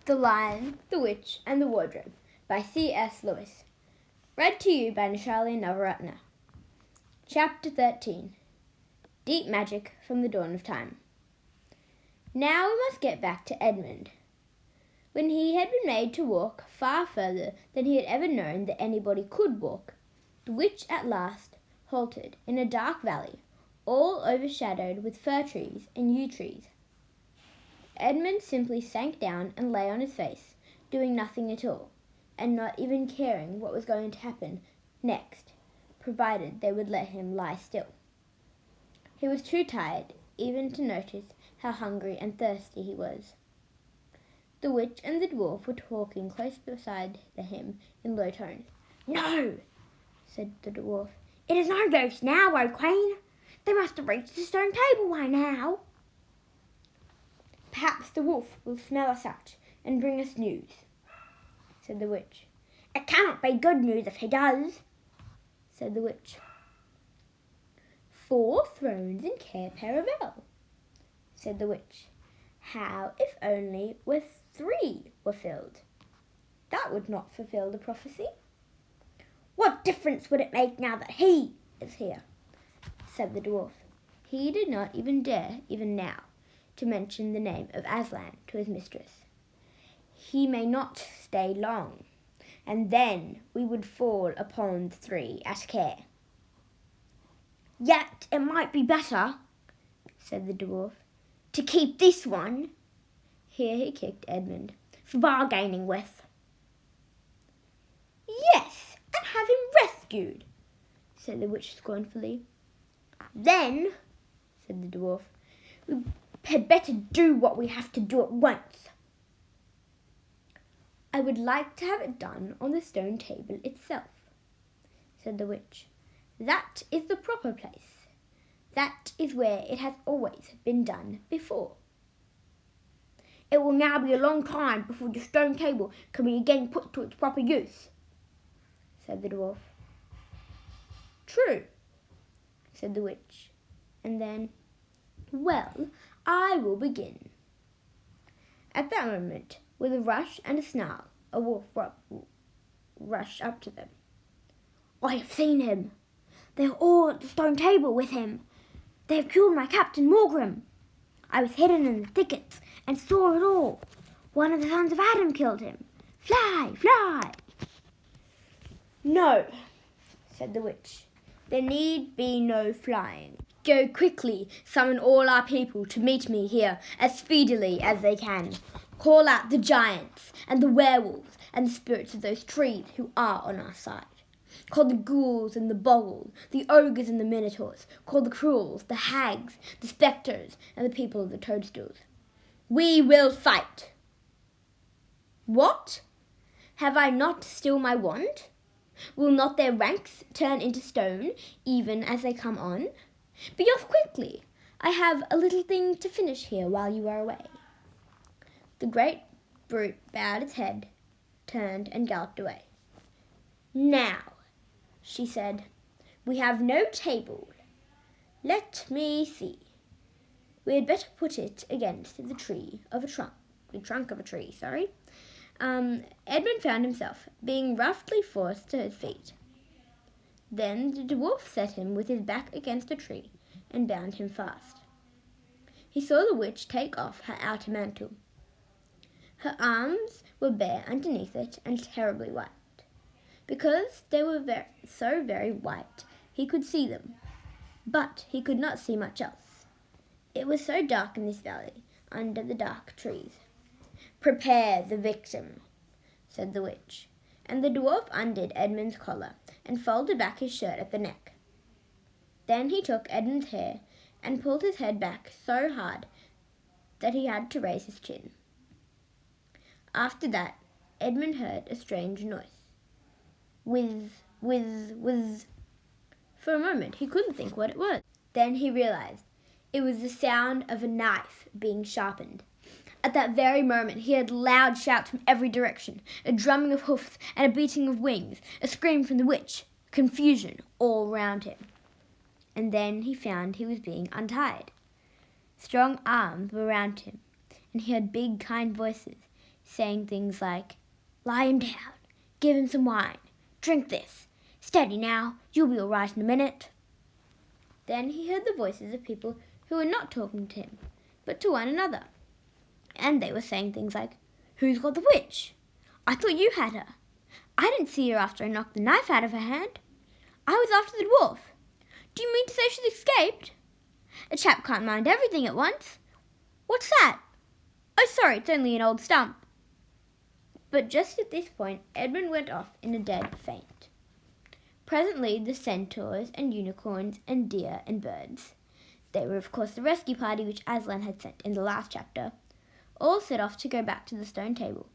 The Lion, the Witch and the Wardrobe by C.S. Lewis. Read to you by Nishali Navaratna. Chapter 13. Deep Magic from the Dawn of Time. Now we must get back to Edmund. When he had been made to walk far further than he had ever known that anybody could walk, the witch at last halted in a dark valley, all overshadowed with fir trees and yew trees. Edmund simply sank down and lay on his face, doing nothing at all, and not even caring what was going to happen next, provided they would let him lie still. He was too tired even to notice how hungry and thirsty he was. The witch and the dwarf were talking close beside him in low tones. "No," said the dwarf. "It is no use now, O Queen. They must have reached the stone table by now." "Perhaps the wolf will smell us out and bring us news," said the witch. "It cannot be good news if he does," said the witch. 4 thrones in Cair Paravel, said the witch. "How if only 3 were filled? That would not fulfill the prophecy." "What difference would it make now that he is here?" said the dwarf. He did not even dare, even now, to mention the name of Aslan to his mistress. "He may not stay long, and then we would fall upon the 3 at Cair." "Yet it might be better," said the dwarf, "to keep this one," here he kicked Edmund, "for bargaining with." "Yes, and have him rescued," said the witch scornfully. "Then," said the dwarf, "we had better do what we have to do at once." "I would like to have it done on the stone table itself," said the witch. "That is the proper place. That is where it has always been done before." "It will now be a long time before the stone table can be again put to its proper use," said the dwarf. "True," said the witch, and then, "Well, I will begin." At that moment, with a rush and a snarl, a wolf rushed up to them. "I have seen him. They are all at the stone table with him. They have killed my captain Morgrim. I was hidden in the thickets and saw it all. One of the sons of Adam killed him. Fly, fly!" "No," said the witch. "There need be no flying. Go quickly, summon all our people to meet me here as speedily as they can. Call out the giants and the werewolves and the spirits of those trees who are on our side. Call the ghouls and the bogles, the ogres and the minotaurs. Call the cruels, the hags, the spectres, and the people of the toadstools. We will fight." "What? Have I not still my wand? Will not their ranks turn into stone even as they come on? Be off quickly. I have a little thing to finish here while you are away." The great brute bowed its head, turned and galloped away. "Now," she said, "we have no table. Let me see. We had better put it against the trunk of a tree. Edmund found himself being roughly forced to his feet. Then the dwarf set him with his back against a tree and bound him fast. He saw the witch take off her outer mantle. Her arms were bare underneath it and terribly white. Because they were so very white, he could see them, but he could not see much else. It was so dark in this valley, under the dark trees. "Prepare the victim," said the witch, and the dwarf undid Edmund's collar and folded back his shirt at the neck. Then he took Edmund's hair and pulled his head back so hard that he had to raise his chin. After that, Edmund heard a strange noise. Whiz, whiz, whiz. For a moment he couldn't think what it was. Then he realized it was the sound of a knife being sharpened. At that very moment he heard loud shouts from every direction, a drumming of hoofs and a beating of wings, a scream from the witch, confusion all round him. And then he found he was being untied. Strong arms were round him, and he heard big, kind voices saying things like, "Lie him down, give him some wine, drink this, steady now, you'll be all right in a minute." Then he heard the voices of people who were not talking to him, but to one another, and they were saying things like, "Who's got the witch? I thought you had her. I didn't see her after I knocked the knife out of her hand. I was after the dwarf. Do you mean to say she's escaped? A chap can't mind everything at once. What's that? Oh, sorry, it's only an old stump." But just at this point, Edmund went off in a dead faint. Presently, the centaurs and unicorns and deer and birds, they were of course the rescue party which Aslan had sent in the last chapter, all set off to go back to the stone table,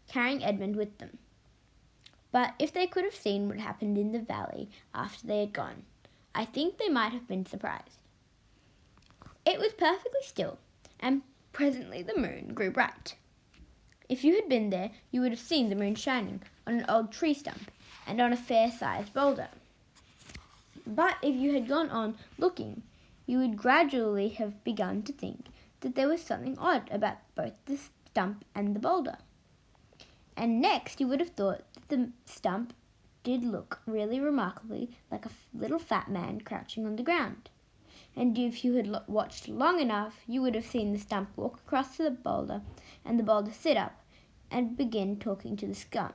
carrying Edmund with them. But if they could have seen what happened in the valley after they had gone, I think they might have been surprised. It was perfectly still, and presently the moon grew bright. If you had been there, you would have seen the moon shining on an old tree stump and on a fair-sized boulder. But if you had gone on looking, you would gradually have begun to think that there was something odd about both the stump and the boulder. And next you would have thought that the stump did look really remarkably like a little fat man crouching on the ground. And if you had watched long enough, you would have seen the stump walk across to the boulder and the boulder sit up and begin talking to the stump.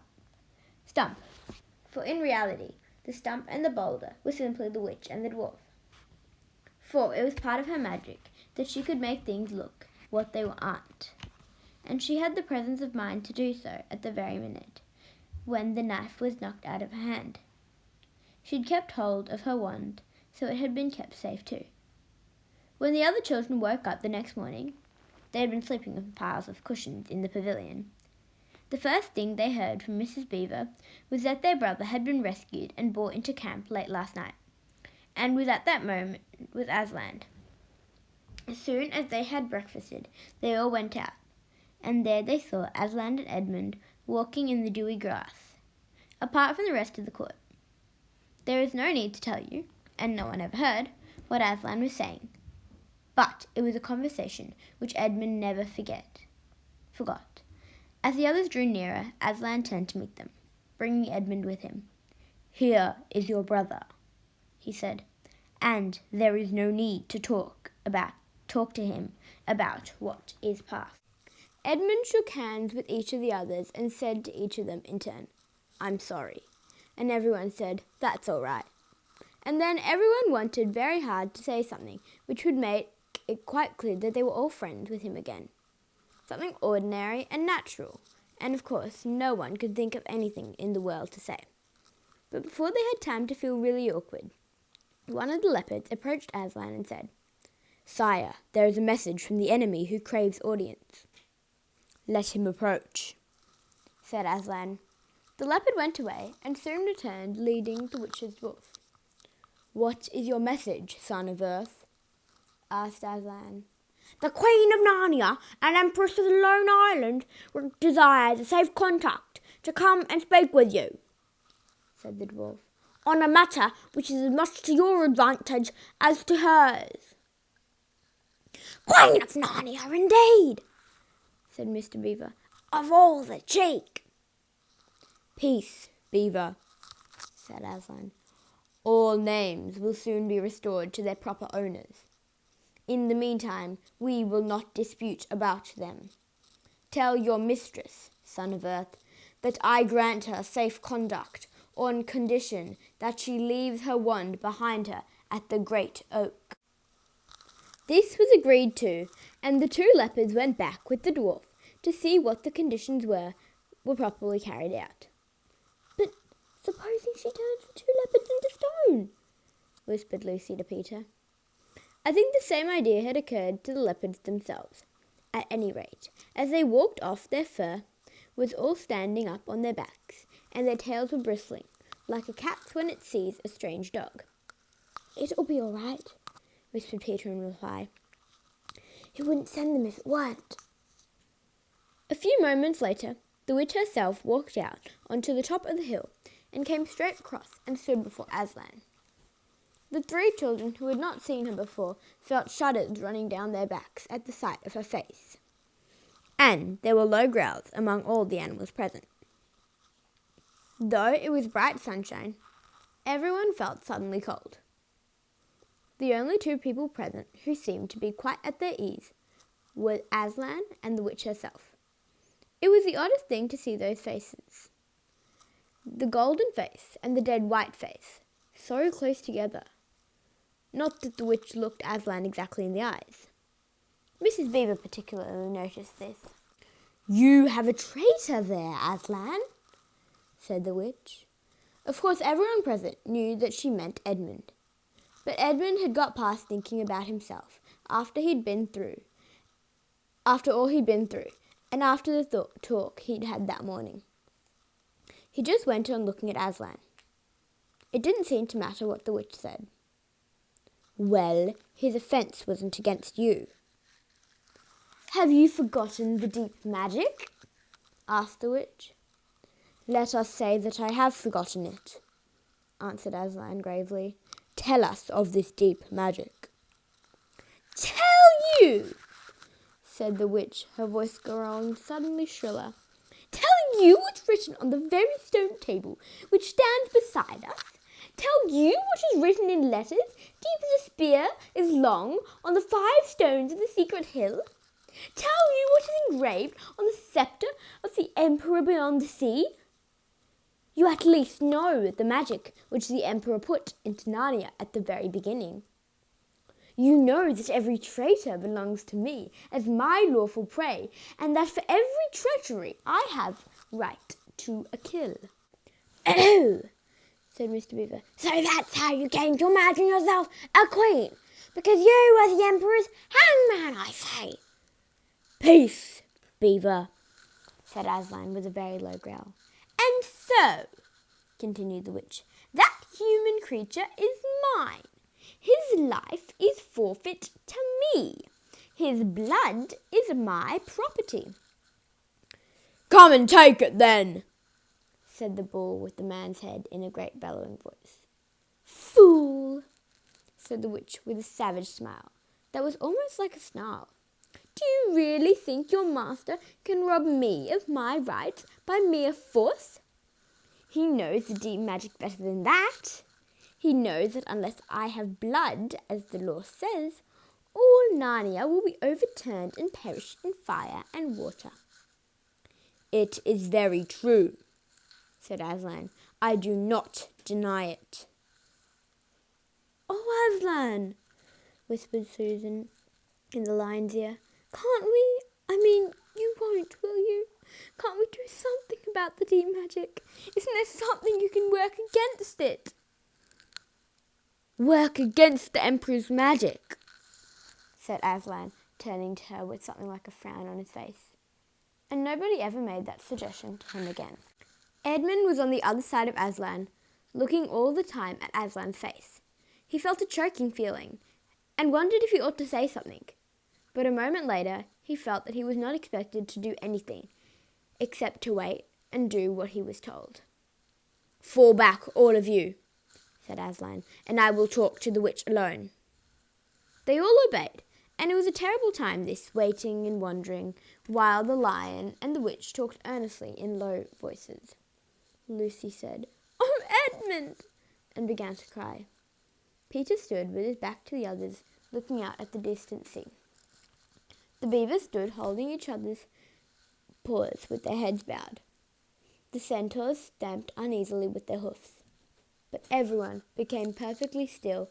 For in reality, the stump and the boulder were simply the witch and the dwarf. For it was part of her magic that she could make things look what they aren't. And she had the presence of mind to do so at the very minute when the knife was knocked out of her hand. She'd kept hold of her wand, so it had been kept safe too. When the other children woke up the next morning, they had been sleeping on piles of cushions in the pavilion. The first thing they heard from Mrs. Beaver was that their brother had been rescued and brought into camp late last night, and was at that moment with Aslan. As soon as they had breakfasted, they all went out, and there they saw Aslan and Edmund walking in the dewy grass, apart from the rest of the court. There is no need to tell you, and no one ever heard, what Aslan was saying, but it was a conversation which Edmund never forgot. As the others drew nearer, Aslan turned to meet them, bringing Edmund with him. "Here is your brother," he said, "and there is no need to talk to him about what is past." Edmund shook hands with each of the others and said to each of them in turn, "I'm sorry." And everyone said, "That's all right." And then everyone wanted very hard to say something which would make it quite clear that they were all friends with him again. Something ordinary and natural, and of course no one could think of anything in the world to say. But before they had time to feel really awkward, one of the leopards approached Aslan and said, "Sire, there is a message from the enemy who craves audience." "Let him approach," said Aslan. The leopard went away and soon returned leading the witch's dwarf. "What is your message, son of earth?" asked Aslan. "The Queen of Narnia and Empress of the Lone Island desires a safe contact to come and speak with you," said the dwarf, "on a matter which is as much to your advantage as to hers." "Queen of Narnia, indeed," said Mr. Beaver, "of all the cheek." "Peace, Beaver," said Aslan. "All names will soon be restored to their proper owners. In the meantime, we will not dispute about them. Tell your mistress, son of earth, that I grant her safe conduct on condition that she leaves her wand behind her at the great oak." This was agreed to, and the two leopards went back with the dwarf to see what the conditions were properly carried out. "But supposing she turns the two leopards into stone?" whispered Lucy to Peter. I think the same idea had occurred to the leopards themselves. At any rate, as they walked off, their fur was all standing up on their backs, and their tails were bristling, like a cat's when it sees a strange dog. "It'll be all right," whispered Peter in reply. "He wouldn't send them if it weren't." A few moments later, the witch herself walked out onto the top of the hill and came straight across and stood before Aslan. The three children who had not seen her before felt shudders running down their backs at the sight of her face. and there were low growls among all the animals present. Though it was bright sunshine, everyone felt suddenly cold. The only two people present who seemed to be quite at their ease were Aslan and the witch herself. It was the oddest thing to see those faces. The golden face and the dead white face, so close together. Not that the witch looked Aslan exactly in the eyes. Mrs. Beaver particularly noticed this. "You have a traitor there, Aslan," said the witch. Of course, everyone present knew that she meant Edmund. But Edmund had got past thinking about himself after all he'd been through, and after the talk he'd had that morning. He just went on looking at Aslan. It didn't seem to matter what the witch said. "Well, his offence wasn't against you." "Have you forgotten the deep magic?" asked the witch. "Let us say that I have forgotten it," answered Aslan gravely. "Tell us of this deep magic." "Tell you!" said the witch, her voice growing suddenly shriller. "Tell you what's written on the very stone table which stands beside us? Tell you what is written in letters, deep as a spear, is long, on the 5 stones of the secret hill? Tell you what is engraved on the sceptre of the emperor beyond the sea? You at least know the magic which the emperor put into Narnia at the very beginning. You know that every traitor belongs to me as my lawful prey, and that for every treachery I have right to a kill." "Oh," said Mr. Beaver, "so that's how you came to imagine yourself a queen, because you were the emperor's hangman, I say." "Peace, Beaver," said Aslan with a very low growl. "And so," continued the witch, "that human creature is mine. His life is forfeit to me. His blood is my property." "Come and take it then," said the bull with the man's head in a great bellowing voice. "Fool," said the witch with a savage smile that was almost like a snarl. "Do you really think your master can rob me of my rights by mere force? He knows the deep magic better than that. He knows that unless I have blood, as the law says, all Narnia will be overturned and perish in fire and water." "It is very true," said Aslan. "I do not deny it." "Oh, Aslan," whispered Susan in the lion's ear, you won't, will you? Can't we do something about the deep magic? Isn't there something you can work against it?" "Work against the Emperor's magic?" said Aslan, turning to her with something like a frown on his face. And nobody ever made that suggestion to him again. Edmund was on the other side of Aslan, looking all the time at Aslan's face. He felt a choking feeling, and wondered if he ought to say something. But a moment later, he felt that he was not expected to do anything, except to wait and do what he was told. "Fall back, all of you," said Aslan, "and I will talk to the witch alone." They all obeyed, and it was a terrible time, this waiting and wondering, while the lion and the witch talked earnestly in low voices. Lucy said, "Oh, Edmund!" and began to cry. Peter stood with his back to the others, looking out at the distant sea. The beavers stood holding each other's paws with their heads bowed. The centaurs stamped uneasily with their hoofs. But everyone became perfectly still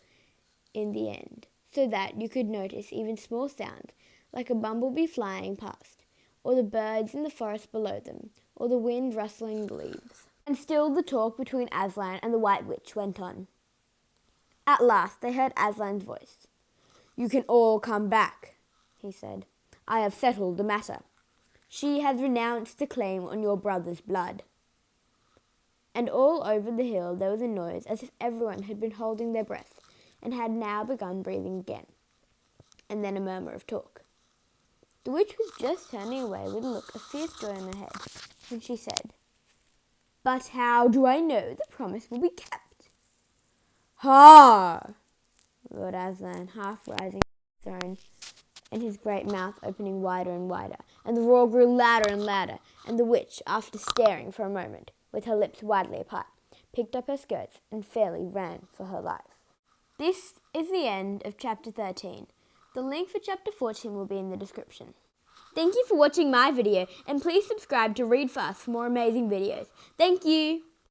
in the end, so that you could notice even small sounds, like a bumblebee flying past, or the birds in the forest below them, or the wind rustling the leaves. And still the talk between Aslan and the White Witch went on. At last they heard Aslan's voice. "You can all come back," he said. "I have settled the matter. She has renounced the claim on your brother's blood." And all over the hill there was a noise as if everyone had been holding their breath and had now begun breathing again. And then a murmur of talk. The witch was just turning away with a look of fierce joy in her head when she said, "But how do I know the promise will be kept?" "Ha!" roared Aslan, half rising from his throne. and his great mouth opening wider and wider, and the roar grew louder and louder, and the witch, after staring for a moment, with her lips widely apart, picked up her skirts and fairly ran for her life. This is the end of chapter 13. The link for chapter 14 will be in the description. Thank you for watching my video, and please subscribe to Read Fast for more amazing videos. Thank you!